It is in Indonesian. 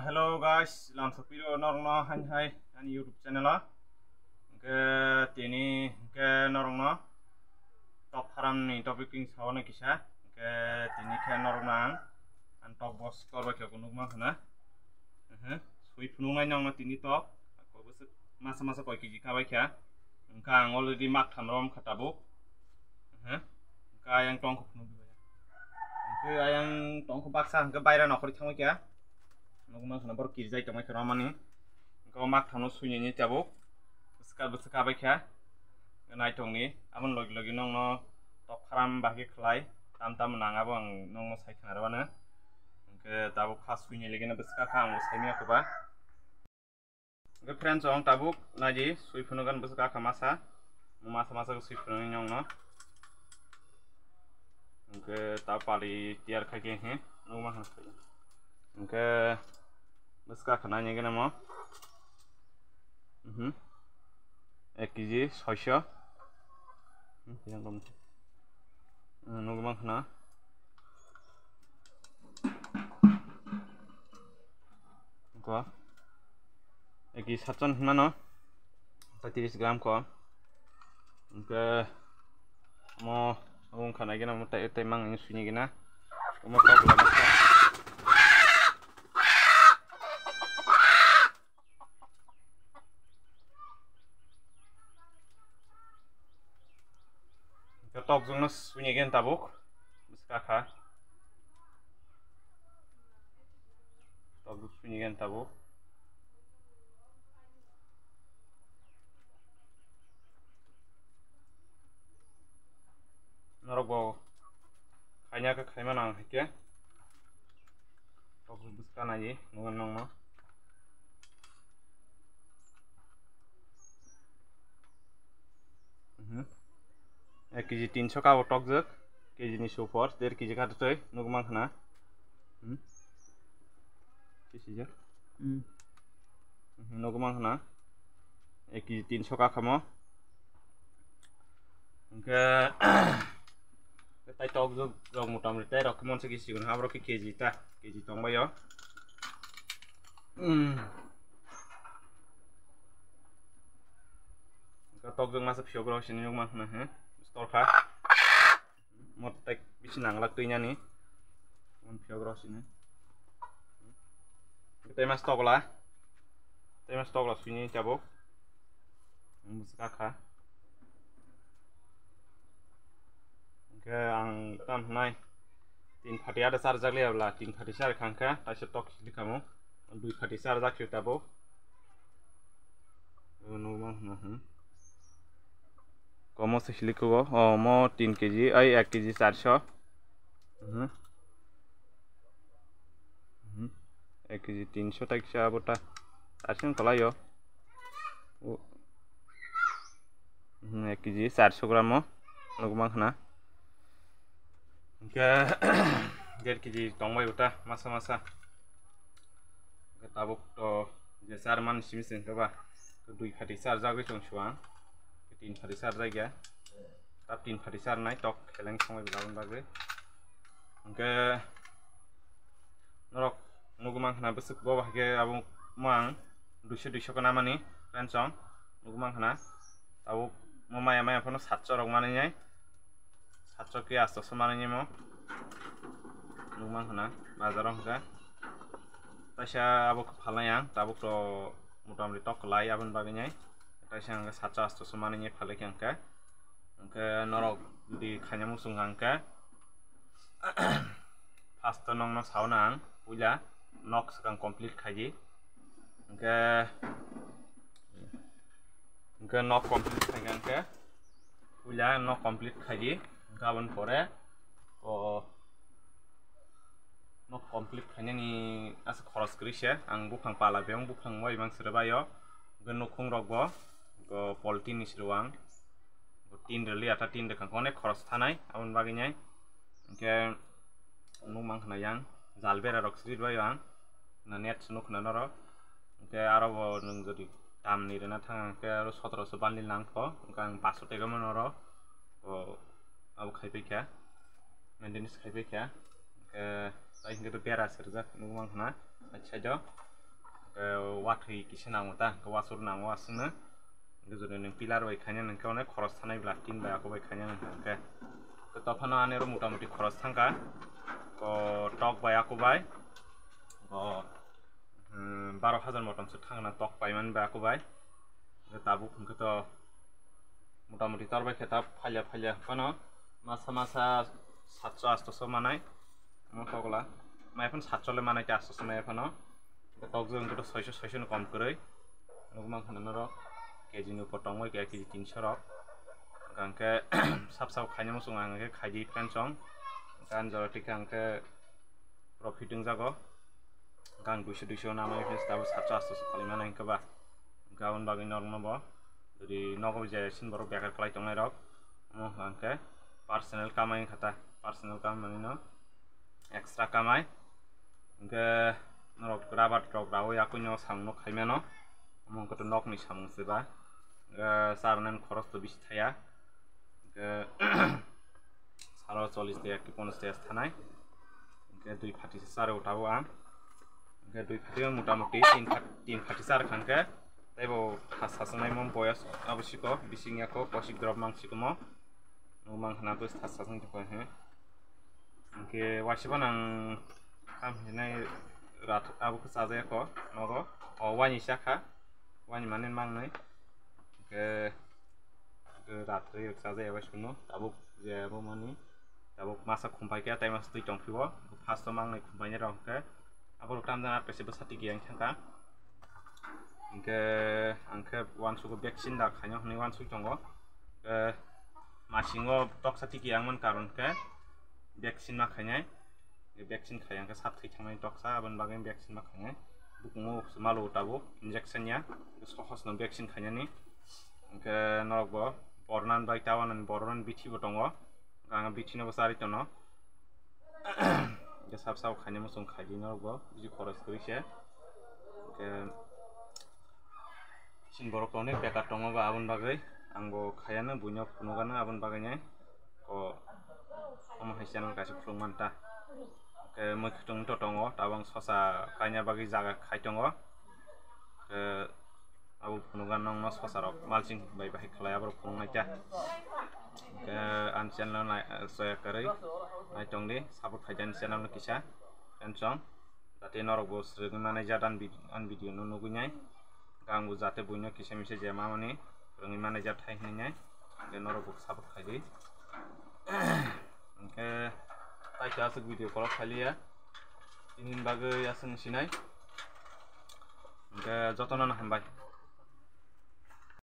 Hello guys, langsung video normal hai ani YouTube channel lah. Ke tini ke normal top haram ni topic sawo na kisah. Ke tini ke normal an top boss korba ke kunuk mah na. Sui punungai nong na tini top. Aku besok masa-masa koi kiji kabai kya. Engkang already mak thamrom katabu. Engka yang tong ko punuk baya. Engka yang tong ko baksa engka bayra nokori thangoi kya. Nunggu sana baru kiri jai tamai kerama nih, engkau mak thanu sunyi nih cabuk, besar baik ya, naik tong nih, aman logi nong no top haram bagi kelai, tam menang abang nong no sai kena rawana, engkau tabuk khas sunyi lagi na besar kang usai mi aku bah, engkau friends ong tabuk naji sui punukan besar masa ke sui punung nyong no, engkau tapali tiar kaki nih, nunggu makan sekali, engkau besar kenanya gini mau, 1 kg 600 nunggu mang kena, ko 1 kg 700 mana, 30 gram ko, ke mau nunggu kena gini mau temang ini sunyi gini, mau kau belum masak. Ketok zungus sunyi gen tabuk, besar tabuk sunyi gen tabuk. Norok bau, kayaknya ke kayak mana ya? Tabuk besar aja, nungan nong no. 1 kg 300 ka tok jek kg ni super 1.5 kg ka toi nunggu mang kena sisi je nunggu mang kena 1 kg 300 ka kamo ke tai tok jek rong mutam tai rok mon se kisi gun habro ke kg ta kg tong bayo ke tok jek masa pio gro sini nunggu mang kena Storka, mau tek bisa nanglak tuh nih, mau biogros ini. Kita mas stok lah sini cabuk, musik kakak. Oke, ang tam naik, 3 pati ada sarjak lihat lah, 3 pati sar kangka, tasya stok di kamu, 2 pati sarjak kita cabuk. Nomor Como se explico? Oh, mau 3 kg, 1 kg 400. 1 kg 300 tak siya buta. Asin kalau yo. 1 kg 400 gram mo. Nugmang na. Ke 1 kg tongbai buta masa. Tabuk to jesar man simiseng ka ba. 2 pati sar jagoi tong suang. 3 pati sar जायगा tab 3 pati sar nai tok keleng songai bilabon bagoi ke norok nugumang khana besuk bo bahge abung mang 200 kana mani ransong nugumang khana abu maya phono 700 rok mani nyai 700 ke 800 mani nyai mo nugumang khana bazarong ka tasya abu phalayang tabuk to mutamri tok lai abon bagoi nyai tasya angka 700 semana nya phale ke angka norok di khanya musung angka fast nong no saunang puja nok sekang complete khaji angka nok complete khaji angka puja nok complete khaji angka abon pore o nok complete khanya ni as khoros krisya ang bukhang pala beong bukhang moi bang serbayo genukung rokbo ko poltin ni siruang ko tin reli ata tin de kangkone khoros thanai abon baginyai ke numang khna yang jalbera rok sri bayang na net sunuk na noro ke aro bo nung jodi tam ni rena thang ke aro 1700 bandil nang ko kang 500 tega monoro ko abu khaipe kya maintenance khaipe kya ke tai hinga to bera serjak numang khna acha jo watui kisa nango ta wasur nango asungno gejone nang pilar bai khanya nang kaune khoros thanai bla tin bai ako bai khanya nang ke to tofano anero motamuti khoros thangka ko tok bai ako bai ko 12,000 মতনসো থাংনা tok পাইমান bai ako bai tabu khunko to motamuti torbai khetap phalya kono masa 700-800 manai mo tokla mai phon 700 le manai 800 mai phono tok jong to 600 কম করে নগমান খানানো rock KG no পটংমই কেজি 300 রক গানকে সাবসাব খাইনো মসং আংকে খাইদি পেনসং গান জরটিক আংকে প্রফিটিং জাগো গান 200 নামাই ফেস দাবো 700 খালিমান আংকেবা গাউন বাগি নরমবো যদি নগো যে সিনবর বেকার খালাই টংনাই রক মো আংকে পার্সোনাল কামাই খাতা পার্সোনাল কামাই নো এক্সট্রা কামাই আংকে norok rabat rok rawo yakunyo samno khaimano among to nok ni samung seba sarnan khoros to bishi thaya saro 40 টাকা কি 50 টাকা থানাই দুই ফাটি সারে উঠাবো আম দুই ফাটি মোটামুটি তিন ফাটি সার খানকে তাইবো হাসাসনাই মম বয়স আবশ্যক বিসিংয়াকো পশিক দ্রব মাংসিকমো নো মাংখানা তো হাসাসন তো হে আংকে ওয়াসিবান আং কাম হিনাই rat abu saja ko nogo wani shaka wani manen mangnai ke rat re saja ya wasuno abu je abu mani abu masa khumpai ke tai mas tui tongpibo first mangnai khumpai ne rok ke abu tam jana pese besati giang thangka ke angke wansu ko vaccine da khanyo hni wansu tongo ke masingo toksati giang man karon ke vaccine ma khanyai vaccine khayang ke sat thaichangmai toksa aban bagai vaccine ma khangai bukungo malo tabo injection ya sohos no vaccine khanyani ke norgo bornan bai tawan bornan bithi botongo gang bithi no basari tono ke sab khanyamo song khaidi norgo biji khoros korise ke sin borok tone beka tongo ba aban bagai anggo khayana bunyok punogana aban bagai nyai ko omo haisian kasi khulmanta ke mokhitung to tongo tabang sosa kanya bagi jaga khaitongo ke abu punugan nong no sosa rok malching bai bai khlaya bro pungai ta ke an channel na soya kari nai tongdi support khaijan channel kisa pensong jate norok bo sreg mane jadan an video no nugunyai gangbu jate buino kisa mise je mamani rongi mane jat thai hinai ke norok bo support khaidi ke tai asuk video call khali ya inin bagai asung sinai ke jotono na hambai